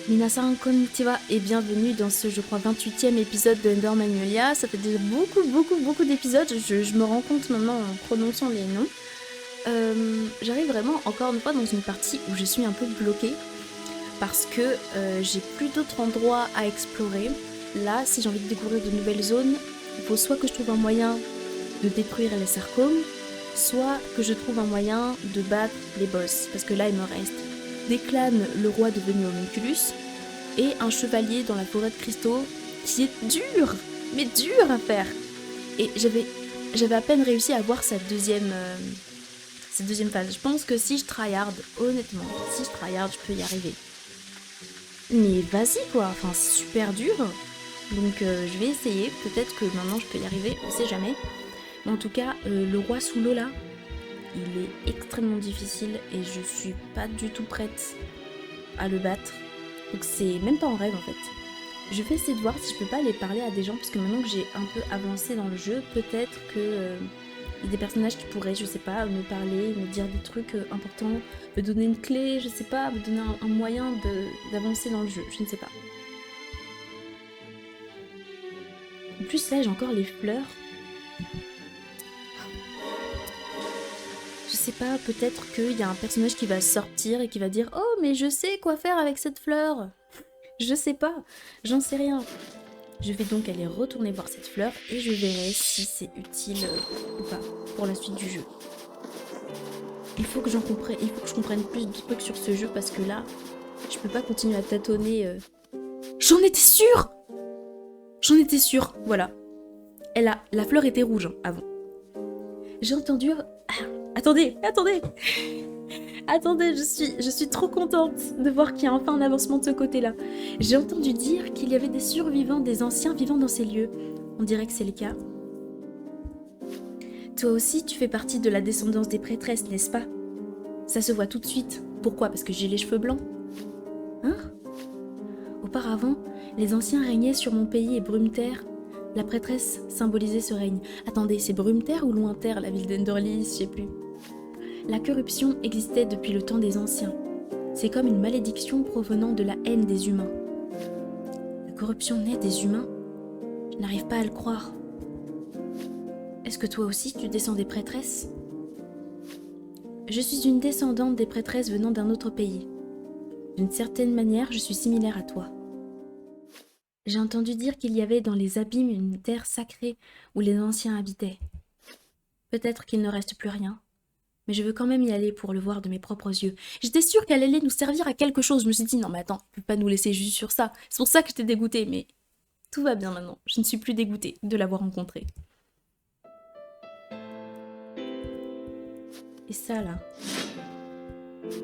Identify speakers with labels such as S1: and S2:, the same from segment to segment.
S1: Minasan konnichiwa et bienvenue dans ce, je crois, 28e épisode de Ender Magnolia. Ça fait déjà beaucoup d'épisodes, je me rends compte maintenant en prononçant les noms. J'arrive vraiment encore une fois dans une partie où je suis un peu bloquée parce que j'ai plus d'autres endroits à explorer. Là, si j'ai envie de découvrir de nouvelles zones, il faut soit que je trouve un moyen de détruire les sarcomes, soit que je trouve un moyen de battre les boss. Parce que là, il me reste des clans, le roi devenu homunculus, et un chevalier dans la forêt de cristaux qui est dur, mais dur à faire. Et j'avais à peine réussi à voir cette deuxième phase. Je pense que si je tryhard, honnêtement, si je tryhard, je peux y arriver. Mais vas-y quoi, enfin c'est super dur. Donc je vais essayer, peut-être que maintenant je peux y arriver, on sait jamais. Mais en tout cas, le roi sous l'eau là, il est extrêmement difficile et je suis pas du tout prête à le battre. Donc c'est même pas en rêve en fait. Je vais essayer de voir si je peux pas aller parler à des gens, parce que maintenant que j'ai un peu avancé dans le jeu, peut-être que y a des personnages qui pourraient, je sais pas, me parler, me dire des trucs importants, me donner une clé, je sais pas, me donner un moyen d'avancer dans le jeu, je ne sais pas. En plus là j'ai encore les fleurs. Je sais pas, peut-être qu'il y a un personnage qui va sortir et qui va dire « Oh, mais je sais quoi faire avec cette fleur !» Je sais pas, j'en sais rien. Je vais donc aller retourner voir cette fleur et je verrai si c'est utile ou pas pour la suite du jeu. Il faut que je comprenne plus de trucs sur ce jeu parce que là, je peux pas continuer à tâtonner. J'en étais sûre, voilà. La fleur était rouge avant. J'ai entendu... Ah, attendez Attendez, je suis trop contente de voir qu'il y a enfin un avancement de ce côté-là. J'ai entendu dire qu'il y avait des survivants, des anciens vivant dans ces lieux. On dirait que c'est le cas. Toi aussi, tu fais partie de la descendance des prêtresses, n'est-ce pas? Ça se voit tout de suite. Pourquoi? Parce que j'ai les cheveux blancs. Hein? Auparavant, les anciens régnaient sur mon pays et Brumeterre. La prêtresse symbolisait ce règne. Attendez, c'est Brumeterre ou Lointerre, la ville d'Enderlys, je sais plus. La corruption existait depuis le temps des anciens. C'est comme une malédiction provenant de la haine des humains. La corruption naît des humains? Je n'arrive pas à le croire. Est-ce que toi aussi tu descends des prêtresses? Je suis une descendante des prêtresses venant d'un autre pays. D'une certaine manière, je suis similaire à toi. J'ai entendu dire qu'il y avait dans les abîmes une terre sacrée où les anciens habitaient. Peut-être qu'il ne reste plus rien. Mais je veux quand même y aller pour le voir de mes propres yeux. J'étais sûre qu'elle allait nous servir à quelque chose. Je me suis dit, non mais attends, tu peux pas nous laisser juste sur ça. C'est pour ça que j'étais dégoûtée, mais tout va bien maintenant. Je ne suis plus dégoûtée de l'avoir rencontrée. Et ça là,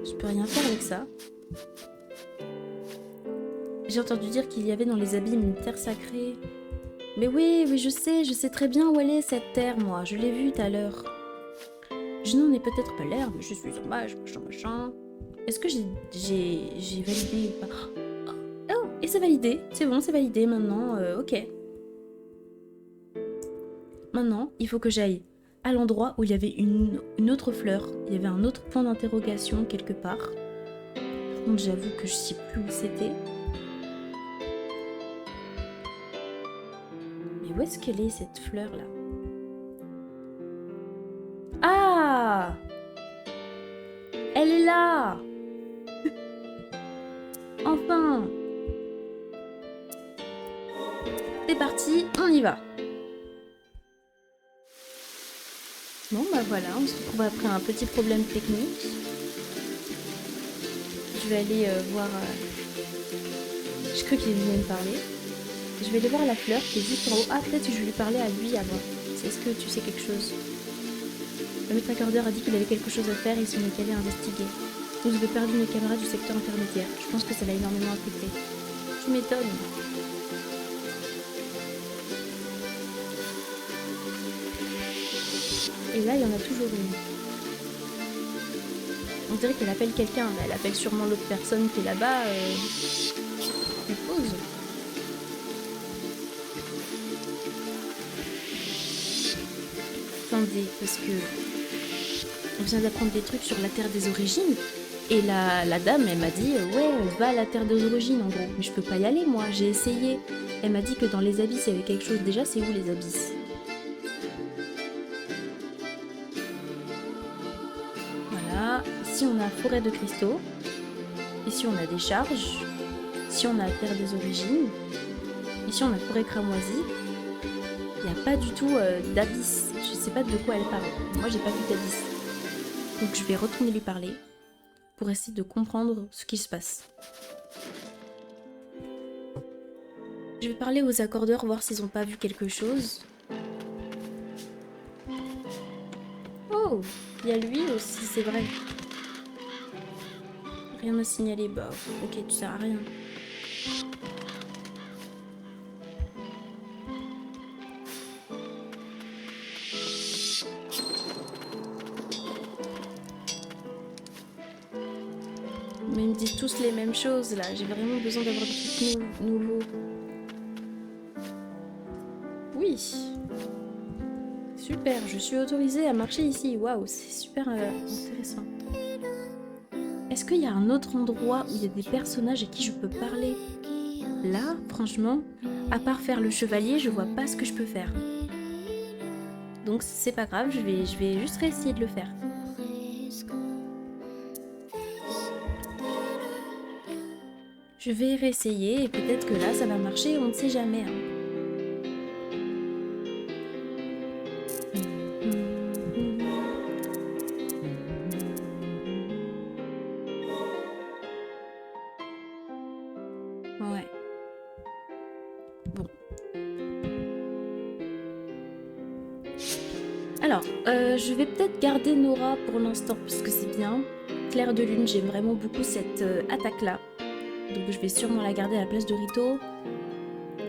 S1: je peux rien faire avec ça. J'ai entendu dire qu'il y avait dans les abîmes une terre sacrée. Mais oui, je sais très bien où elle est cette terre, moi. Je l'ai vue tout à l'heure. Je n'en ai peut-être pas l'air, mais je suis en mage, machin. Est-ce que j'ai validé ou pas? Oh, et c'est validé. C'est bon, c'est validé maintenant. Ok. Maintenant, il faut que j'aille à l'endroit où il y avait une autre fleur. Il y avait un autre point d'interrogation quelque part. Donc j'avoue que je sais plus où c'était. Mais où est-ce qu'elle est cette fleur là? Ah! Elle est là! Enfin! C'est parti, on y va! Bon bah voilà, on se retrouve après un petit problème technique. Je vais aller voir... Je crois qu'il venait me parler. Je vais aller voir la fleur qui est juste en haut. Ah, peut-être que je vais lui parler à lui avant. Est-ce que tu sais quelque chose? Le maître accordeur a dit qu'il avait quelque chose à faire et ils sont allés investiguer. Nous avons perdu nos camarades du secteur intermédiaire. Je pense que ça l'a énormément affecté. Tu m'étonnes. Et là, il y en a toujours une. On dirait qu'elle appelle quelqu'un, mais elle appelle sûrement l'autre personne qui est là-bas. Elle pose. Attendez, parce que... On vient d'apprendre des trucs sur la Terre des origines. Et la dame, elle m'a dit, ouais, va à la terre des origines, en gros. Mais je peux pas y aller, moi, j'ai essayé. Elle m'a dit que dans les abysses, il y avait quelque chose. Déjà, c'est où les abysses? Voilà. Ici, on a forêt de cristaux. Ici, on a des charges. Ici, on a terre des origines. Ici, on a forêt cramoisie. Il n'y a pas du tout d'abysse. Je sais pas de quoi elle parle. Moi, j'ai pas vu d'abysse. Donc, je vais retourner lui parler pour essayer de comprendre ce qui se passe. Je vais parler aux accordeurs, voir s'ils ont pas vu quelque chose. Oh, il y a lui aussi, c'est vrai. Rien à signaler. Bah, ok, tu sers à rien. Mais ils me disent tous les mêmes choses là. J'ai vraiment besoin d'avoir des trucs nouveaux. Oui. Super, je suis autorisée à marcher ici. Waouh, c'est super intéressant. Est-ce qu'il y a un autre endroit où il y a des personnages à qui je peux parler? Là, franchement, à part faire le chevalier, je vois pas ce que je peux faire. Donc c'est pas grave, je vais juste réessayer de le faire. Je vais réessayer et peut-être que là ça va marcher, on ne sait jamais. Hein. Ouais. Bon. Alors, je vais peut-être garder Nora pour l'instant puisque c'est bien. Claire de lune, j'aime vraiment beaucoup cette attaque-là. Donc je vais sûrement la garder à la place de Rito.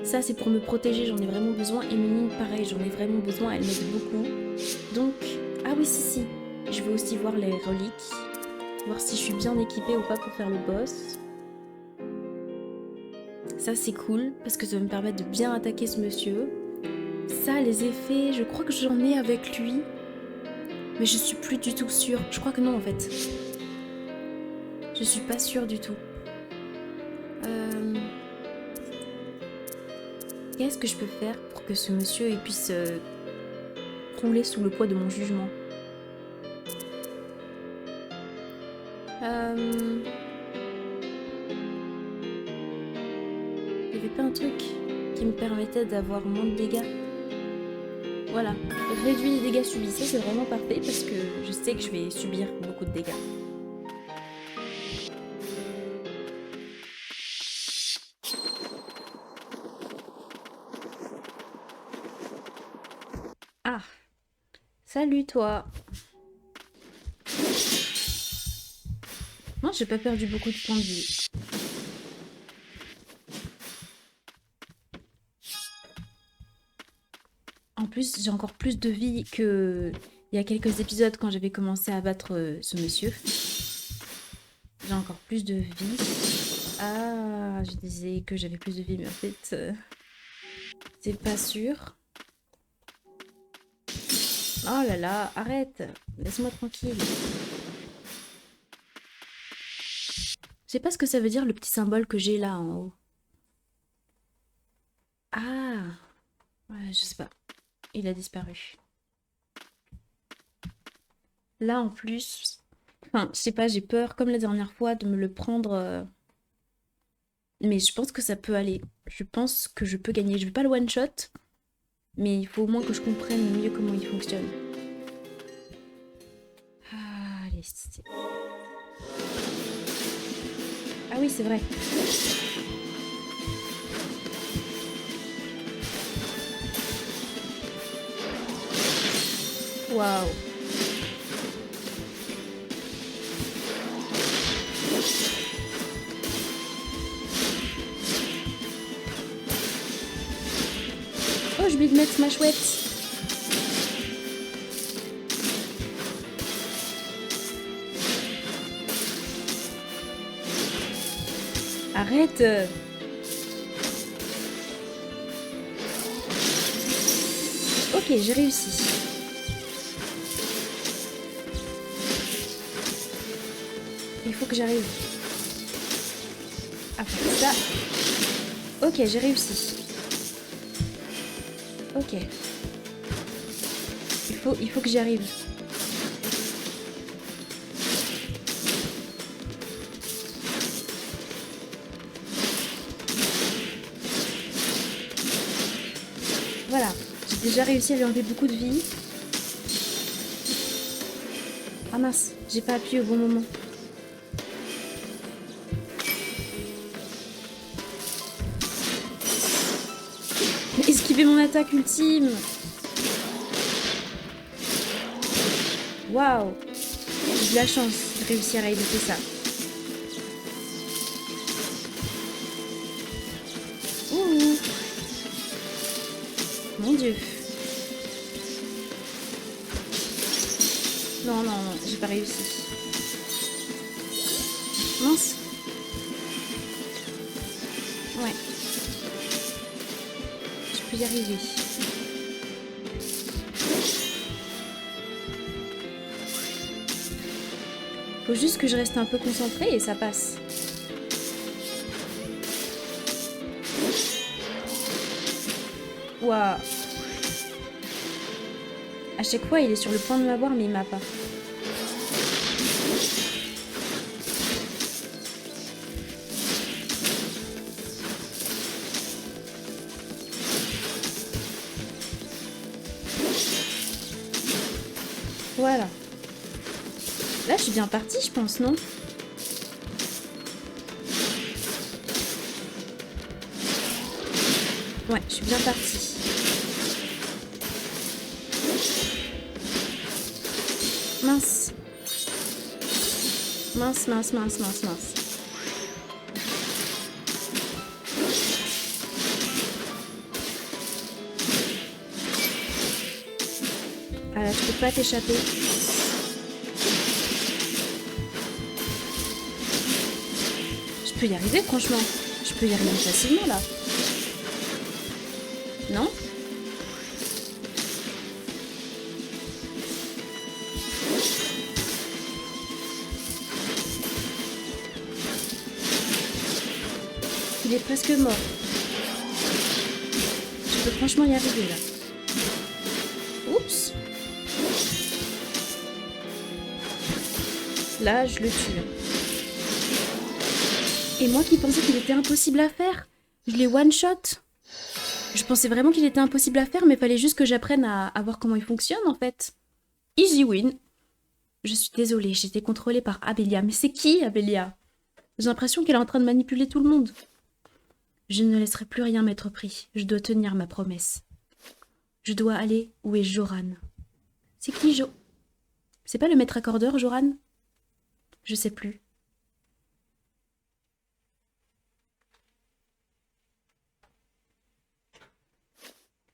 S1: Ça c'est pour me protéger, j'en ai vraiment besoin. Et Ménine, pareil, j'en ai vraiment besoin, elle m'aide beaucoup. Donc, ah oui si, je vais aussi voir les reliques. Voir si je suis bien équipée ou pas pour faire le boss. Ça c'est cool, parce que ça va me permettre de bien attaquer ce monsieur. Ça, les effets, je crois que j'en ai avec lui. Mais je suis plus du tout sûre. Je crois que non en fait. Je suis pas sûre du tout. Qu'est-ce que je peux faire pour que ce monsieur puisse crouler sous le poids de mon jugement? Il n'y avait pas un truc qui me permettait d'avoir moins de dégâts? Voilà, réduit les dégâts subis, ça c'est vraiment parfait parce que je sais que je vais subir beaucoup de dégâts. Ah, salut toi. Non, j'ai pas perdu beaucoup de points de vie. En plus, j'ai encore plus de vie que il y a quelques épisodes quand j'avais commencé à battre ce monsieur. J'ai encore plus de vie. Ah, je disais que j'avais plus de vie, mais en fait, c'est pas sûr. Oh là là, arrête, laisse-moi tranquille. Je sais pas ce que ça veut dire le petit symbole que j'ai là en haut. Ah, ouais, je sais pas. Il a disparu. Là en plus, enfin, je sais pas, j'ai peur, comme la dernière fois, de me le prendre. Mais je pense que ça peut aller. Je pense que je peux gagner. Je vais pas le one-shot, mais il faut au moins que je comprenne mieux comment il fonctionne. Ah, allez, c'est... Ah oui, c'est vrai. Waouh. Oh, j'ai oublié de mettre ma chouette. Arrête. Ok, j'ai réussi. Il faut que j'arrive à faire ça. Ok, j'ai réussi. Ok. Il faut que j'y arrive. Voilà. J'ai déjà réussi à lui enlever beaucoup de vie. Ah mince, j'ai pas appuyé au bon moment. Esquiver mon attaque ultime. Waouh. J'ai de la chance de réussir à éviter ça. Ouh. Mon Dieu. Non, non, non, j'ai pas réussi. Mince. Ouais. Je peux y arriver. Faut juste que je reste un peu concentrée et ça passe. Waouh. À chaque fois, il est sur le point de m'avoir, mais il m'a pas. Voilà. Là, je suis bien partie, je pense, non? Ouais, je suis bien partie. Mince. Mince, mince, mince, mince, mince. Ah là, je peux pas t'échapper. Je peux y arriver, franchement. Je peux y arriver facilement, là. Non? Il est presque mort. Je peux franchement y arriver, là. Oups. Là, je le tue. Et moi qui pensais qu'il était impossible à faire, je l'ai one-shot. Je pensais vraiment qu'il était impossible à faire, mais fallait juste que j'apprenne à voir comment il fonctionne, en fait. Easy win. Je suis désolée, j'ai été contrôlée par Abelia. Mais c'est qui, Abelia? J'ai l'impression qu'elle est en train de manipuler tout le monde. Je ne laisserai plus rien m'être pris. Je dois tenir ma promesse. Je dois aller où est Joran. C'est qui, C'est pas le maître accordeur, Joran? Je sais plus.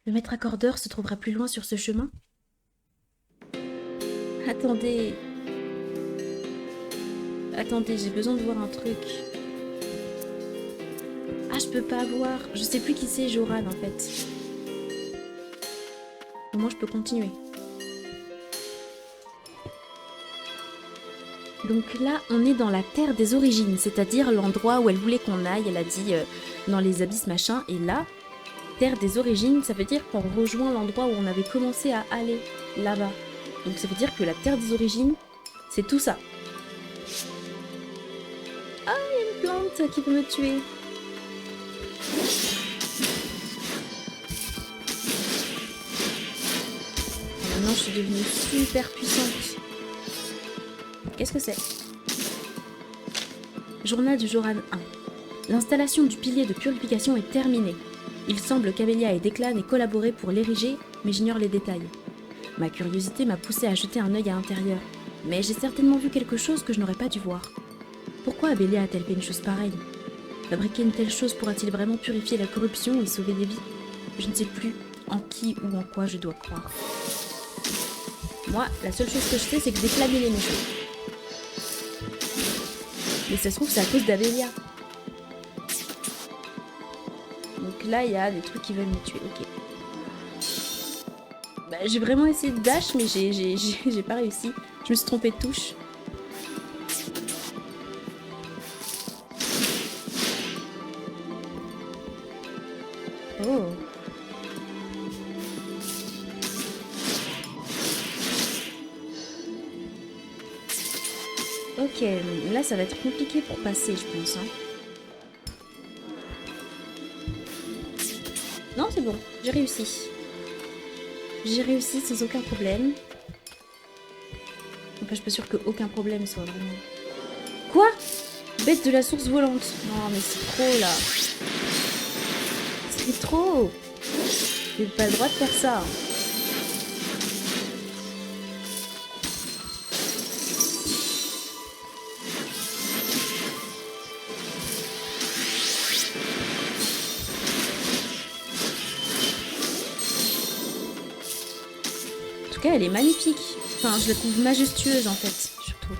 S1: Le maître accordeur se trouvera plus loin sur ce chemin? Attendez. Attendez, j'ai besoin de voir un truc. Ah, je peux pas voir. Je sais plus qui c'est, Joran, en fait. Au moins, je peux continuer. Donc là, on est dans la terre des origines, c'est-à-dire l'endroit où elle voulait qu'on aille. Elle a dit dans les abysses machin. Et là, terre des origines, ça veut dire qu'on rejoint l'endroit où on avait commencé à aller là-bas. Donc ça veut dire que la terre des origines, c'est tout ça. Ah, il y a une plante qui peut me tuer. Maintenant, je suis devenue super puissante. Qu'est-ce que c'est? Journal du Joran 1. L'installation du pilier de purification est terminée. Il semble qu'Abelia et Declan aient collaboré pour l'ériger, mais j'ignore les détails. Ma curiosité m'a poussé à jeter un œil à l'intérieur, mais j'ai certainement vu quelque chose que je n'aurais pas dû voir. Pourquoi Abelia a-t-elle fait une chose pareille? Fabriquer une telle chose pourra-t-il vraiment purifier la corruption et sauver des vies? Je ne sais plus en qui ou en quoi je dois croire. Moi, la seule chose que je sais, c'est que Declan est méchant. Mais ça se trouve, c'est à cause d'Abelia. Donc là, il y a des trucs qui veulent me tuer. Ok. Bah, j'ai vraiment essayé de dash, mais j'ai pas réussi. Je me suis trompée de touche. Ok, là ça va être compliqué pour passer, je pense. Hein. Non, c'est bon, j'ai réussi. J'ai réussi sans aucun problème. Enfin, je suis pas sûre qu'aucun problème soit vraiment... Quoi? Bête de la source volante. Non, mais c'est trop, là. C'est trop. J'ai pas le droit de faire ça. En tout cas, elle est magnifique. Enfin, je la trouve majestueuse, en fait, surtout.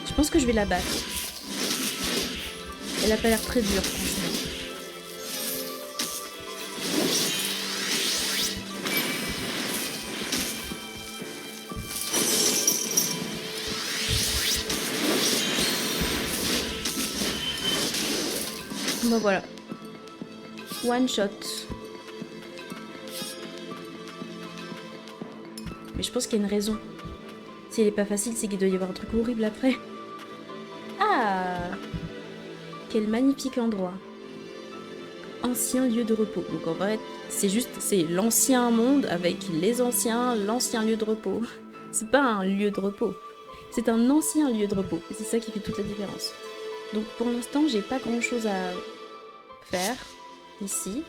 S1: Je pense que je vais la battre. Elle a pas l'air très dure, franchement. Bon voilà. One shot. Mais je pense qu'il y a une raison. Si elle est pas facile, c'est qu'il doit y avoir un truc horrible après. Ah! Quel magnifique endroit. Ancien lieu de repos. Donc en vrai, c'est l'ancien monde avec l'ancien lieu de repos. C'est pas un lieu de repos. C'est un ancien lieu de repos. Et c'est ça qui fait toute la différence. Donc pour l'instant, j'ai pas grand chose à faire ici.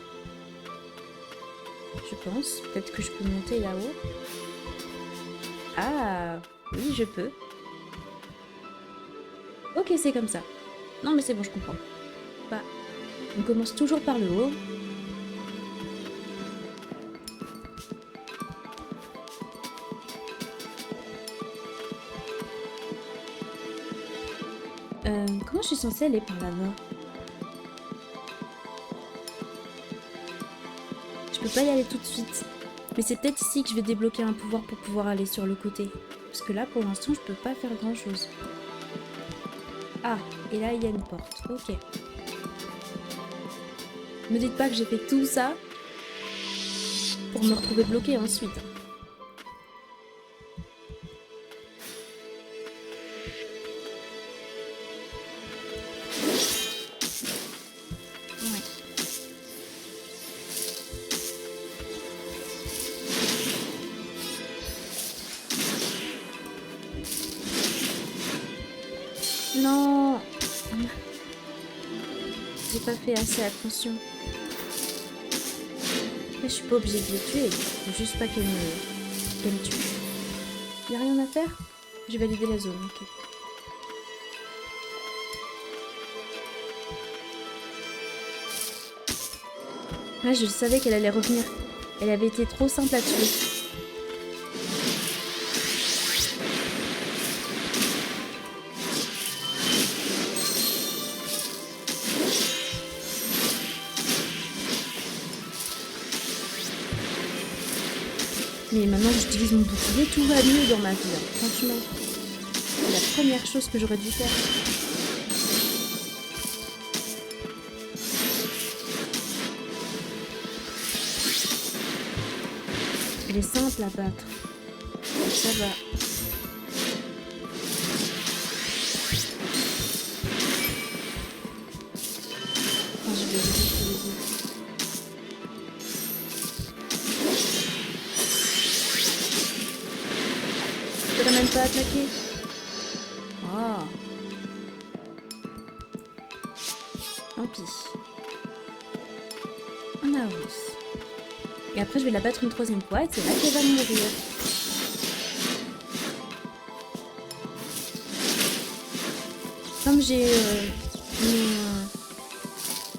S1: Je pense. Peut-être que je peux monter là-haut. Ah, oui, je peux. Ok, c'est comme ça. Non, mais c'est bon, je comprends. Bah, on commence toujours par le haut. Comment je suis censée aller par là-bas? Je peux pas y aller tout de suite. Mais c'est peut-être ici que je vais débloquer un pouvoir pour pouvoir aller sur le côté. Parce que là, pour l'instant, je peux pas faire grand-chose. Ah, et là, il y a une porte. Ok. Me dites pas que j'ai fait tout ça pour me retrouver bloquée ensuite. Ouais. Non! J'ai pas fait assez attention. Mais je suis pas obligée de les tuer. Faut juste pas qu'elles me tuent. Y'a rien à faire? Je vais valider la zone, ok. Ah, je savais qu'elle allait revenir. Elle avait été trop simple à tuer. Mais maintenant que j'utilise mon bouclier, tout va mieux dans ma vie. Hein. Franchement, c'est la première chose que j'aurais dû faire. Elle est simple à battre. Donc ça va. Enfin, je vais éviter tous les deux. Je pourrais même pas attaquer. Oh. Tant pis. On avance. Et après, je vais la battre une troisième fois et c'est là qu'elle va mourir. Comme j'ai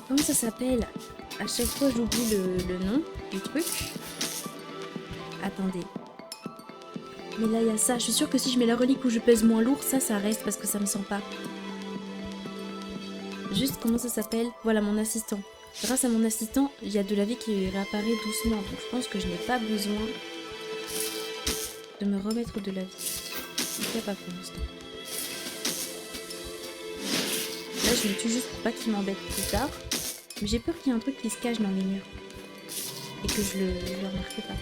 S1: comment ça s'appelle? À chaque fois, j'oublie le nom du truc. Attendez. Mais là, il y a ça. Je suis sûre que si je mets la relique où je pèse moins lourd, ça reste parce que ça me sent pas. Juste, comment ça s'appelle? Voilà, mon assistant. Grâce à mon assistant, il y a de la vie qui réapparaît doucement. Donc je pense que je n'ai pas besoin de me remettre de la vie. Il n'y a pas pour l'instant. Là, je me tue juste pour pas qu'il m'embête plus tard. Mais j'ai peur qu'il y ait un truc qui se cache dans les murs. Et que je le remarque pas.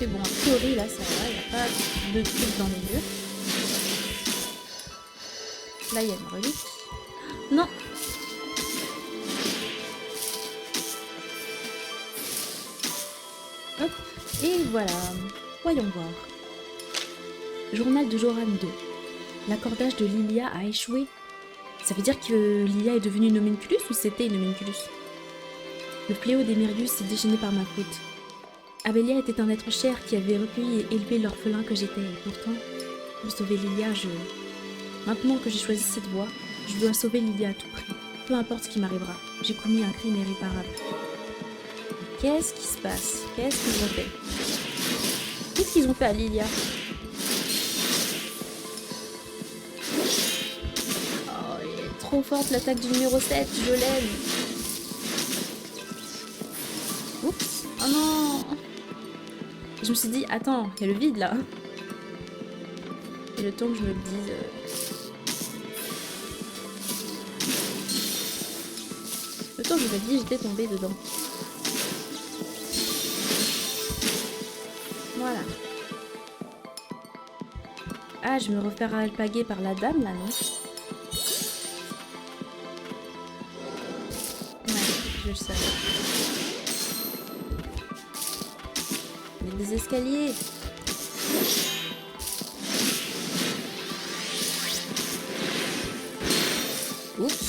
S1: Mais bon, a priori, là, ça va, il n'y a pas de trucs dans les murs. Là, il y a une relique. Non! Hop, et voilà. Voyons voir. Journal de Joran 2. L'accordage de Lilia a échoué. Ça veut dire que Lilia est devenue une homunculus ou c'était une homunculus? Le fléau des Mirius s'est déchaîné par ma faute. Abélia était un être cher qui avait recueilli et élevé l'orphelin que j'étais. Et pourtant, pour sauver Lilia, Maintenant que j'ai choisi cette voie, je dois sauver Lilia à tout prix. Peu importe ce qui m'arrivera. J'ai commis un crime irréparable. Qu'est-ce qui se passe? Qu'est-ce qu'ils ont fait? Qu'est-ce qu'ils ont fait à Lilia? Oh, elle est trop forte l'attaque du numéro 7, je l'aime. Oups, oh non. Je me suis dit, attends, il y a le vide là. Et le temps que je me le dise... Le temps que je me le dise, j'étais tombée dedans. Voilà. Ah, je me refaire alpaguer par la dame là, non? Ouais, je le savais. Il y a des escaliers. Oups.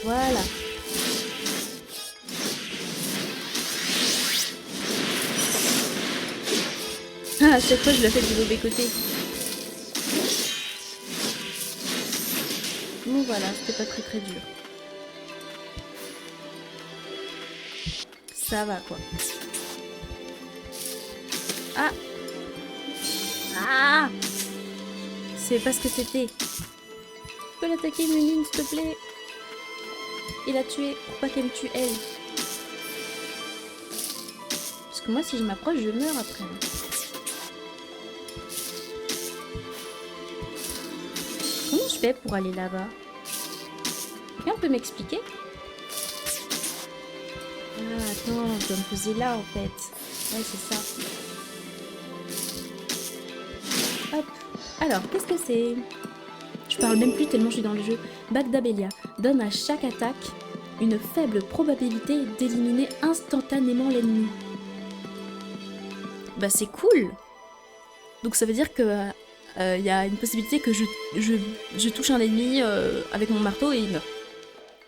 S1: Voilà. Ah, à chaque fois je le fais du mauvais côté. Bon voilà, c'était pas très dur. Ça va quoi. Ah. Ah. C'est pas ce que c'était. Tu peux l'attaquer Muline s'il te plaît. Et la tuer pour pas qu'elle me tue elle. Parce que moi si je m'approche je meurs après. Comment je fais pour aller là-bas? Quelqu'un peut m'expliquer? Ah attends, je dois me poser là en fait. Ouais c'est ça. Hop. Alors qu'est-ce que c'est? Je parle même plus tellement je suis dans le jeu. Bac d'Abélia donne à chaque attaque une faible probabilité d'éliminer instantanément l'ennemi. Bah c'est cool. Donc ça veut dire que y a une possibilité que je touche un ennemi avec mon marteau et il meurt.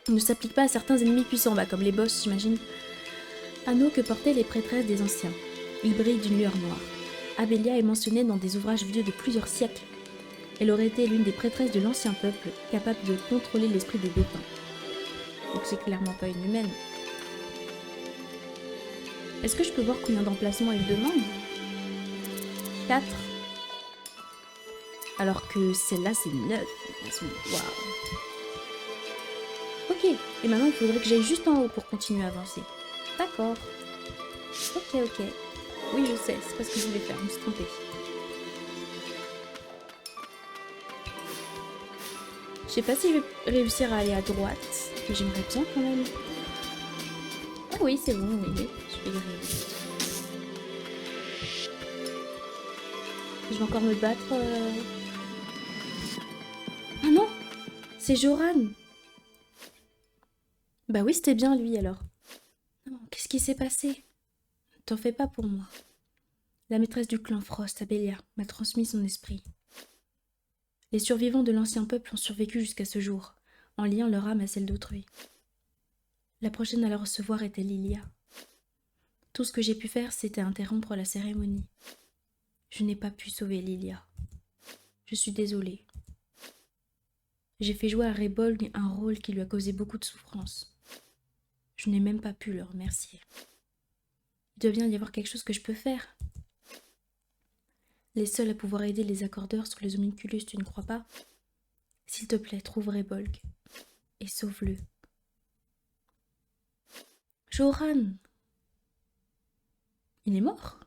S1: Il ne s'applique pas à certains ennemis puissants, bah, comme les boss j'imagine. Anneau que portaient les prêtresses des anciens. Il brille d'une lueur noire. Abélia est mentionnée dans des ouvrages vieux de plusieurs siècles. Elle aurait été l'une des prêtresses de l'ancien peuple, capable de contrôler l'esprit des défunts. Donc c'est clairement pas une humaine. Est-ce que je peux voir combien d'emplacements elle demande? 4. Alors que celle-là c'est 9 emplacements. Waouh. Ok, et maintenant il faudrait que j'aille juste en haut pour continuer à avancer. D'accord. Ok. Oui je sais, c'est pas ce que je voulais faire, je me suis trompée. Je sais pas si je vais réussir à aller à droite, mais j'aimerais bien quand même. Ah oui, c'est bon, oui, je vais y arriver. Je vais encore me battre. Ah non, c'est Joran. Bah oui, c'était bien lui alors. Non, qu'est-ce qui s'est passé? T'en fais pas pour moi. La maîtresse du clan Frost, Abélia, m'a transmis son esprit. Les survivants de l'ancien peuple ont survécu jusqu'à ce jour, en liant leur âme à celle d'autrui. La prochaine à la recevoir était Lilia. Tout ce que j'ai pu faire, c'était interrompre la cérémonie. Je n'ai pas pu sauver Lilia. Je suis désolée. J'ai fait jouer à Rebolg un rôle qui lui a causé beaucoup de souffrance. Je n'ai même pas pu le remercier. Il doit bien y avoir quelque chose que je peux faire. Les seuls à pouvoir aider les accordeurs sont les homunculus, tu ne crois pas? S'il te plaît, trouve Rebolg et sauve-le. Joran! Il est mort?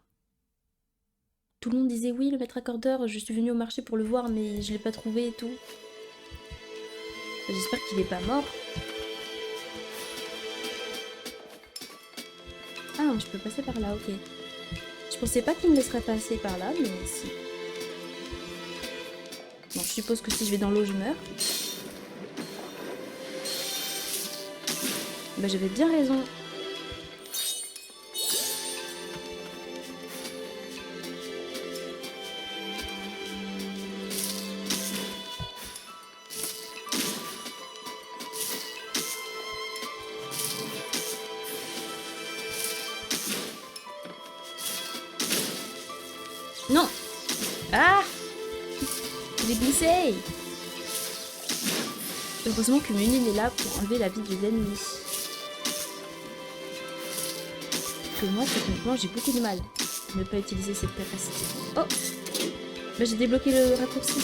S1: Tout le monde disait oui, le maître accordeur, je suis venue au marché pour le voir, mais je l'ai pas trouvé et tout. J'espère qu'il est pas mort. Ah non, je peux passer par là, ok. Je pensais pas qu'il me laisserait passer par là, mais si. Bon, je suppose que si je vais dans l'eau, je meurs. Bah j'avais bien raison. Non. Ah, j'ai glissé. Heureusement que Munin est là pour enlever la vie des ennemis. Que moi, techniquement, j'ai beaucoup de mal à ne pas utiliser cette capacité. Oh, bah j'ai débloqué le raccourci.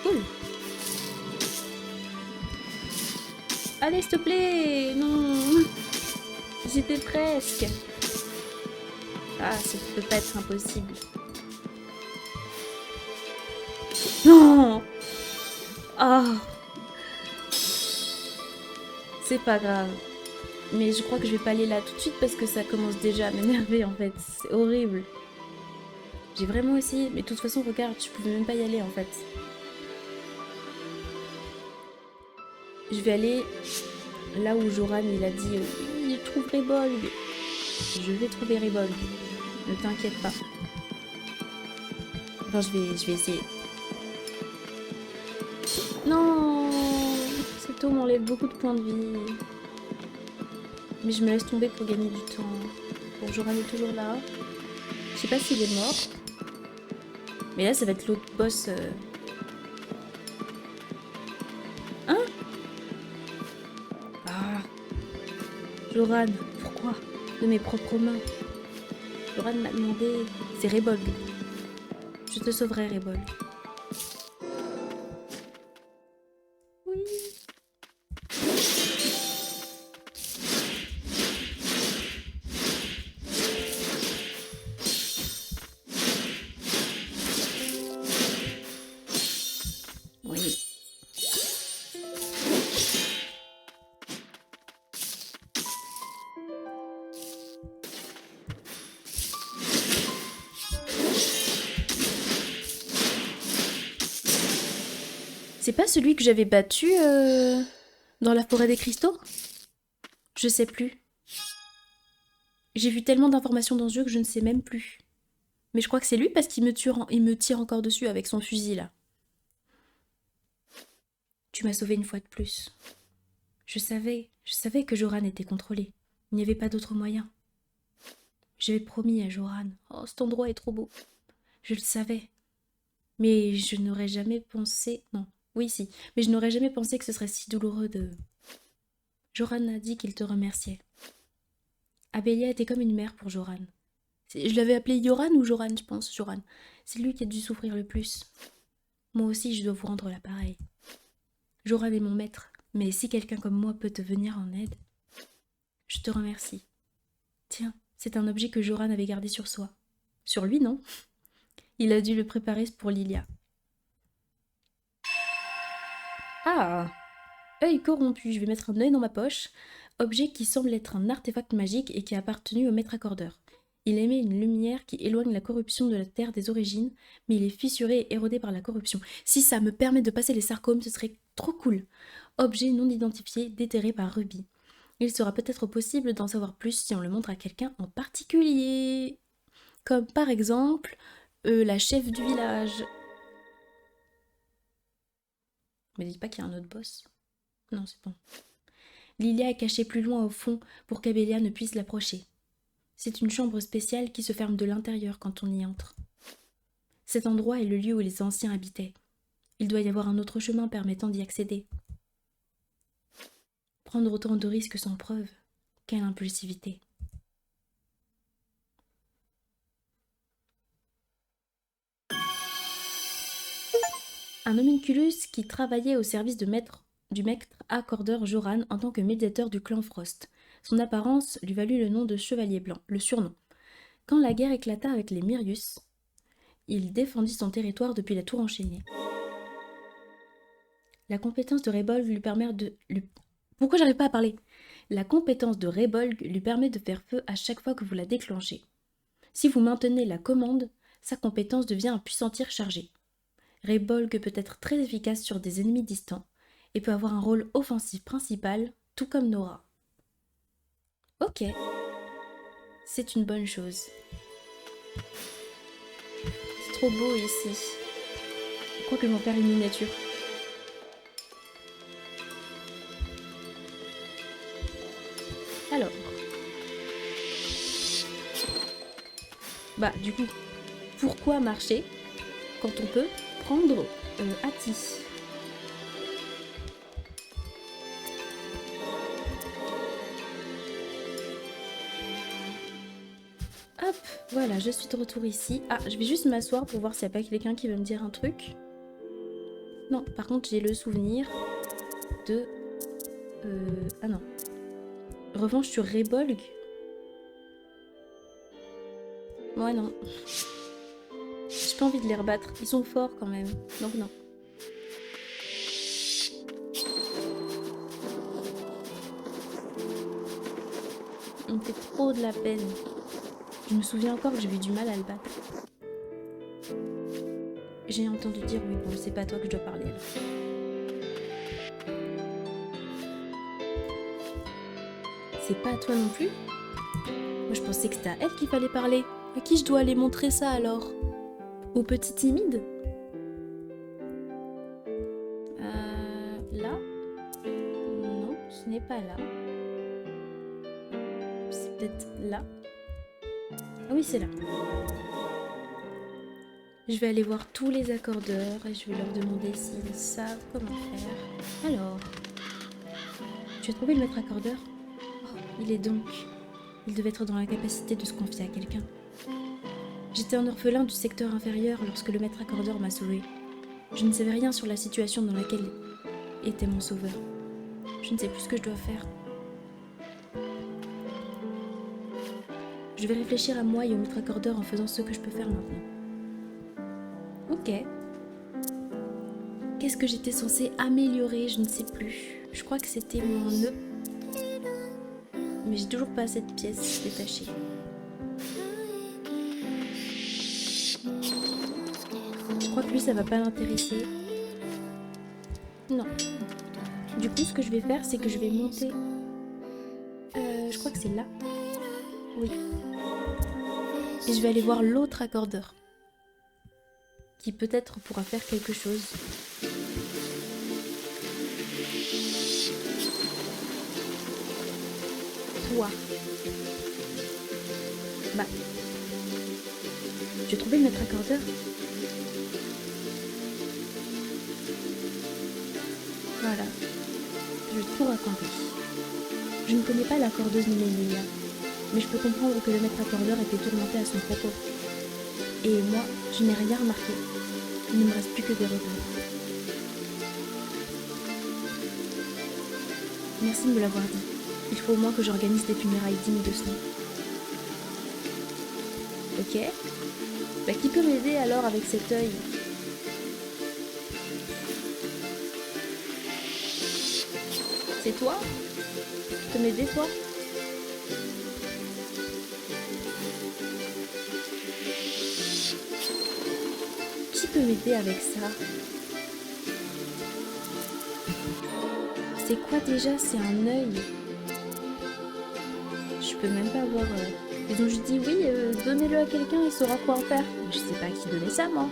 S1: Cool. Allez, s'il te plaît. Non. J'étais presque. Ah, ça peut pas être impossible. Non. Ah. C'est pas grave. Mais je crois que je vais pas aller là tout de suite parce que ça commence déjà à m'énerver en fait. C'est horrible. J'ai vraiment essayé, mais de toute façon, regarde, je pouvais même pas y aller en fait. Je vais aller là où Joran il a dit il trouve Rebolg. Je vais trouver Rebolg. Ne t'inquiète pas. Enfin, je vais essayer. Non, cette eau m'enlève beaucoup de points de vie. Mais je me laisse tomber pour gagner du temps. Bon, Joran est toujours là. Je sais pas s'il est mort. Mais là, ça va être l'autre boss. Hein? Ah. Joran, pourquoi? De mes propres mains. Joran m'a demandé... C'est Rebolg. Je te sauverai, Rebolg. Oui. Oui. C'est pas celui que j'avais battu dans la forêt des cristaux? Je sais plus. J'ai vu tellement d'informations dans ce jeu que je ne sais même plus. Mais je crois que c'est lui parce qu'il me tire encore dessus avec son fusil là. Tu m'as sauvé une fois de plus. Je savais que Joran était contrôlé. Il n'y avait pas d'autre moyen. J'avais promis à Joran. Oh, cet endroit est trop beau. Je le savais. Mais je n'aurais jamais pensé... Non, oui si. Mais je n'aurais jamais pensé que ce serait si douloureux de... Joran a dit qu'il te remerciait. Abélia était comme une mère pour Joran. Je l'avais appelé Yoran ou Joran, je pense, Joran. C'est lui qui a dû souffrir le plus. Moi aussi, je dois vous rendre l'appareil. Joran est mon maître, mais si quelqu'un comme moi peut te venir en aide, je te remercie. Tiens, c'est un objet que Joran avait gardé sur soi. Sur lui, non? Il a dû le préparer pour Lilia. Ah! Œil corrompu, je vais mettre un œil dans ma poche. Objet qui semble être un artefact magique et qui a appartenu au maître accordeur. Il émet une lumière qui éloigne la corruption de la terre des origines, mais il est fissuré et érodé par la corruption. Si ça me permet de passer les sarcomes, ce serait trop cool. Objet non identifié, déterré par Ruby. Il sera peut-être possible d'en savoir plus si on le montre à quelqu'un en particulier. Comme par exemple, la chef du village. Me dites pas qu'il y a un autre boss. Non, c'est bon. Lilia est cachée plus loin au fond pour qu'Abélia ne puisse l'approcher. C'est une chambre spéciale qui se ferme de l'intérieur quand on y entre. Cet endroit est le lieu où les anciens habitaient. Il doit y avoir un autre chemin permettant d'y accéder. Prendre autant de risques sans preuve, quelle impulsivité. Un homunculus qui travaillait au service du maître accordeur Joran en tant que médiateur du clan Frost. Son apparence lui valut le nom de Chevalier Blanc, le surnom. Quand la guerre éclata avec les Mirius, il défendit son territoire depuis la tour enchaînée. La compétence de Rebolg lui permet de... Pourquoi j'arrive pas à parler? La compétence de Rebolg lui permet de faire feu à chaque fois que vous la déclenchez. Si vous maintenez la commande, sa compétence devient un puissant tir chargé. Rebolg peut être très efficace sur des ennemis distants et peut avoir un rôle offensif principal, tout comme Nora. Ok, c'est une bonne chose. C'est trop beau ici. Je crois que je vais en faire une miniature. Alors. Bah, du coup, pourquoi marcher quand on peut prendre Ati? Hop, voilà, je suis de retour ici. Ah, je vais juste m'asseoir pour voir s'il n'y a pas quelqu'un qui veut me dire un truc. Non, par contre, j'ai le souvenir de... Ah non. Revanche sur Rebolg. Ouais, non. J'ai pas envie de les rebattre. Ils sont forts quand même. Donc non. On me fait trop de la peine. Je me souviens encore que j'ai eu du mal à le battre. J'ai entendu dire oui, bon, c'est pas à toi que je dois parler alors. C'est pas à toi non plus? Moi je pensais que c'était à elle qu'il fallait parler. À qui je dois aller montrer ça alors? Au petit timide? Là? Non, ce n'est pas là. C'est peut-être là. Ah oui, c'est là. Je vais aller voir tous les accordeurs et je vais leur demander s'ils savent comment faire. Alors, tu as trouvé le maître accordeur? Oh, il est donc... Il devait être dans la capacité de se confier à quelqu'un. J'étais un orphelin du secteur inférieur lorsque le maître accordeur m'a sauvé. Je ne savais rien sur la situation dans laquelle était mon sauveur. Je ne sais plus ce que je dois faire. Je vais réfléchir à moi et au maître accordeur en faisant ce que je peux faire maintenant. Ok. Qu'est-ce que j'étais censée améliorer? Je ne sais plus. Je crois que c'était mon nœud. Mais j'ai toujours pas cette pièce détachée. Je crois que lui, ça va pas l'intéresser. Non. Du coup, ce que je vais faire, c'est que je vais monter... je crois que c'est là. Oui. Et je vais aller voir l'autre accordeur. Qui peut-être pourra faire quelque chose. Toi. Bah. J'ai trouvé le maître accordeur. Voilà. Je vais tout raconter. Je ne connais pas l'accordeuse Néménia, mais je peux comprendre que le maître accordeur était tourmenté à son propos. Et moi, je n'ai rien remarqué. Il ne me reste plus que des regrets. Merci de me l'avoir dit. Il faut au moins que j'organise des funérailles dignes de ce nom. Ok. Bah, qui peut m'aider alors avec cet œil? C'est toi? Tu peux m'aider, toi? Qui peut m'aider avec ça? C'est quoi déjà? C'est un œil. Je peux même pas avoir... Ils ont juste dit oui, donnez-le à quelqu'un, il saura quoi en faire. Je sais pas à qui donner ça, moi.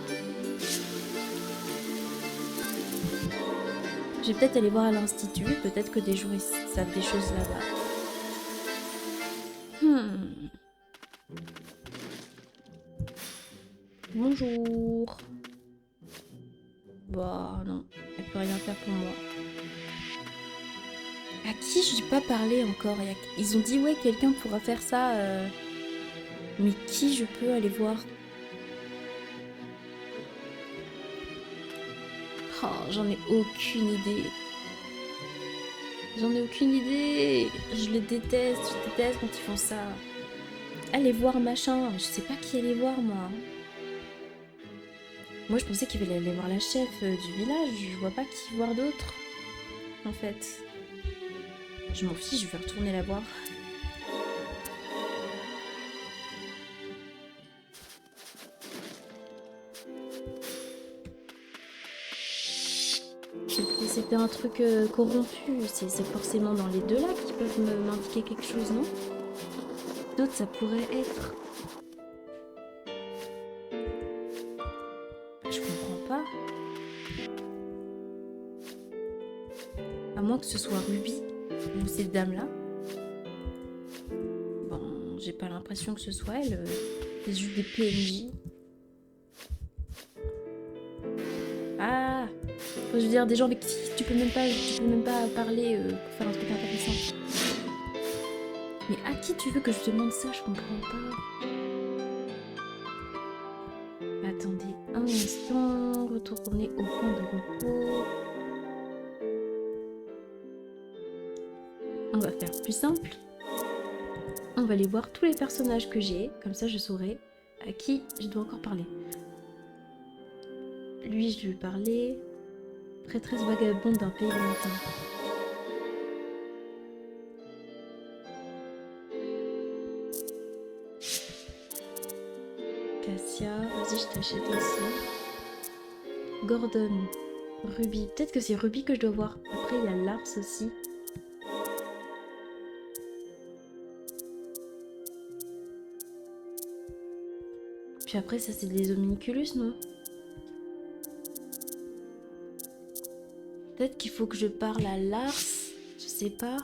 S1: Je vais peut-être aller voir à l'institut, peut-être que des jours ils savent des choses là-bas. Bonjour. Bah non, elle peut rien faire pour moi. À qui je n'ai pas parlé encore? Ils ont dit ouais, quelqu'un pourra faire ça. Mais qui je peux aller voir? Oh, j'en ai aucune idée. J'en ai aucune idée. Je déteste quand ils font ça. Allez voir machin. Je sais pas qui aller voir, moi. Moi, je pensais qu'il fallait aller voir la chef du village. Je vois pas qui voir d'autre, en fait. Je m'en fiche, je vais retourner la voir. C'était un truc corrompu. C'est forcément dans les deux là qui peuvent m'indiquer quelque chose, non? D'autres, ça pourrait être... Je comprends pas. À moins que ce soit Ruby ou cette dame-là. Bon, j'ai pas l'impression que ce soit elle. C'est juste des PNJ. Ah! Je veux dire, des gens avec qui tu peux même pas parler pour faire un truc intéressant. Mais à qui tu veux que je demande ça? Je comprends pas. Attendez un instant. Retourner au point de repos. On va faire plus simple. On va aller voir tous les personnages que j'ai. Comme ça, je saurai à qui je dois encore parler. Lui, je lui ai parlé. Prêtresse vagabonde d'un pays lointain. Cassia, vas-y, je t'achète aussi. Gordon, Ruby. Peut-être que c'est Ruby que je dois voir. Après, il y a Lars aussi. Puis après, ça, c'est des homunculus, non? Peut-être qu'il faut que je parle à Lars. Je sais pas.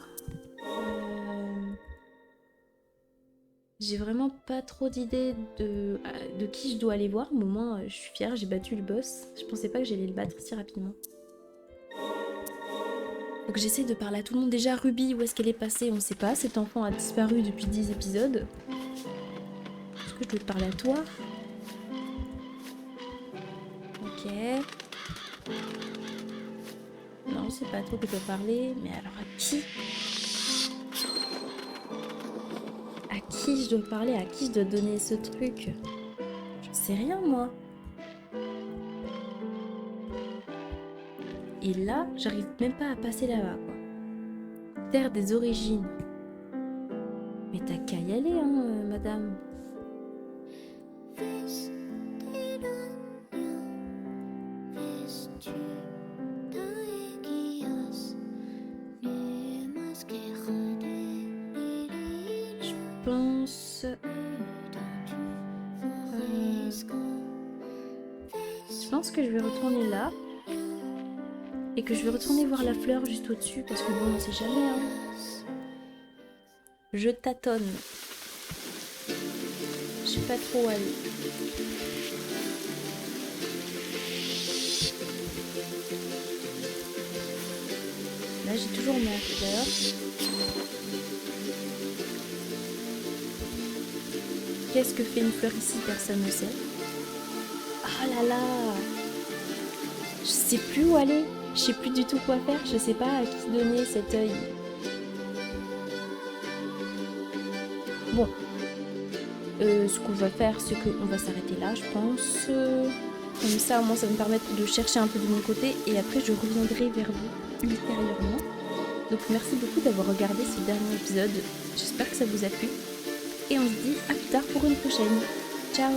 S1: J'ai vraiment pas trop d'idées de qui je dois aller voir. Mais au moins, je suis fière, j'ai battu le boss. Je pensais pas que j'allais le battre si rapidement. Donc j'essaie de parler à tout le monde. Déjà, Ruby, où est-ce qu'elle est passée? On sait pas. Cet enfant a disparu depuis 10 épisodes. Est-ce que je dois te parler à toi? Ok. Non, c'est pas à toi que je dois parler. Mais alors à qui? À qui je dois parler? À qui je dois donner ce truc? Je sais rien, moi. Et là, j'arrive même pas à passer là-bas, quoi. Terre des origines. Mais t'as qu'à y aller, hein, madame. Je pense... Je pense que je vais retourner là. Et que je vais retourner voir la fleur juste au-dessus. Parce que bon, on sait jamais, hein. Je tâtonne. Je sais pas trop où aller. Là, j'ai toujours ma fleur. Qu'est-ce que fait une fleur ici? Personne ne sait. Ah là là! Je sais plus où aller. Je sais plus du tout quoi faire. Je sais pas à qui donner cet œil. Bon. Ce qu'on va faire, c'est qu'on va s'arrêter là, je pense. Comme ça, au moins, ça va me permettre de chercher un peu de mon côté. Et après, je reviendrai vers vous ultérieurement. Donc, merci beaucoup d'avoir regardé ce dernier épisode. J'espère que ça vous a plu. Et on se dit à plus tard pour une prochaine. Ciao!